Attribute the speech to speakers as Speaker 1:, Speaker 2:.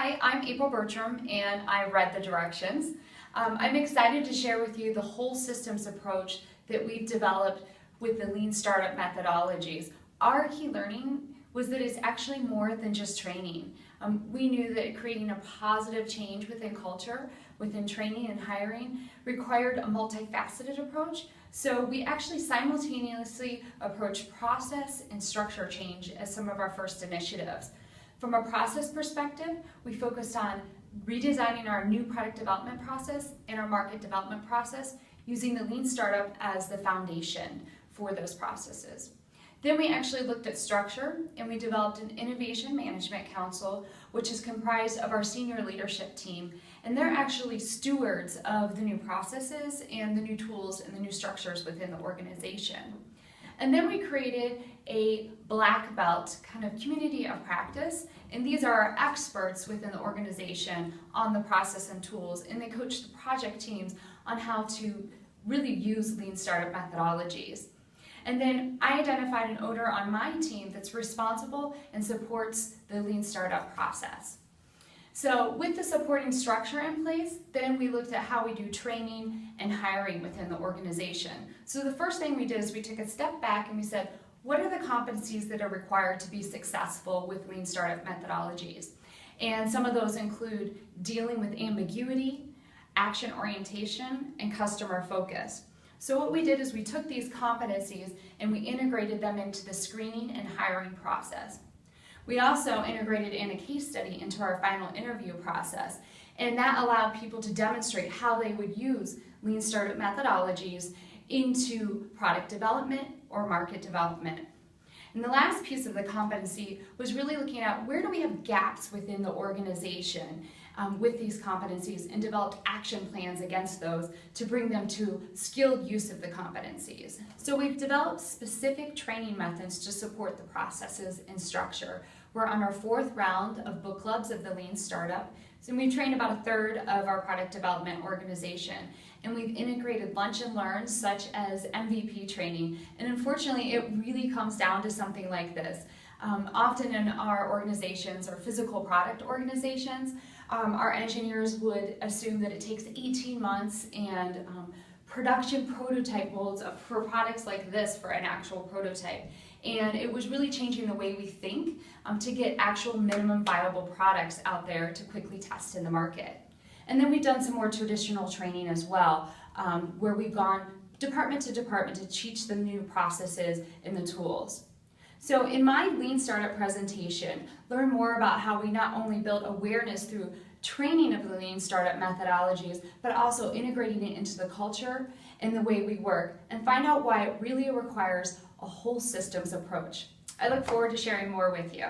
Speaker 1: Hi, I'm April Bertram and I read the directions. I'm excited to share with you the whole systems approach that we've developed with the Lean Startup methodologies. Our key learning was that it's actually more than just training. We knew that creating a positive change within culture, within training and hiring, required a multifaceted approach. So we actually simultaneously approached process and structure change as some of our first initiatives. From a process perspective, we focused on redesigning our new product development process and our market development process using the Lean Startup as the foundation for those processes. Then we actually looked at structure and we developed an Innovation Management Council, which is comprised of our senior leadership team, and they're actually stewards of the new processes and the new tools and the new structures within the organization. And then we created a black belt kind of community of practice, and these are our experts within the organization on the process and tools, and they coach the project teams on how to really use Lean Startup methodologies. And then I identified an owner on my team that's responsible and supports the Lean Startup process. So with the supporting structure in place, then we looked at how we do training and hiring within the organization. So the first thing we did is we took a step back and we said, what are the competencies that are required to be successful with Lean Startup methodologies? And some of those include dealing with ambiguity, action orientation, and customer focus. So what we did is we took these competencies and we integrated them into the screening and hiring process. We also integrated in a case study into our final interview process, and that allowed people to demonstrate how they would use Lean Startup methodologies into product development or market development. And the last piece of the competency was really looking at where do we have gaps within the organization with these competencies, and developed action plans against those to bring them to skilled use of the competencies. So we've developed specific training methods to support the processes and structure. We're on our 4th round of book clubs of the Lean Startup. So we've trained about 1/3 of our product development organization, and we've integrated lunch and learns such as MVP training. And unfortunately, it really comes down to something like this. Often in our organizations or physical product organizations, our engineers would assume that it takes 18 months and production prototype molds for products like this for an actual prototype. And it was really changing the way we think to get actual minimum viable products out there to quickly test in the market. And then we've done some more traditional training as well, where we've gone department to department to teach them new processes and the tools. So in my Lean Startup presentation, learn more about how we not only build awareness through training of the Lean Startup methodologies, but also integrating it into the culture and the way we work, and find out why it really requires a whole systems approach. I look forward to sharing more with you.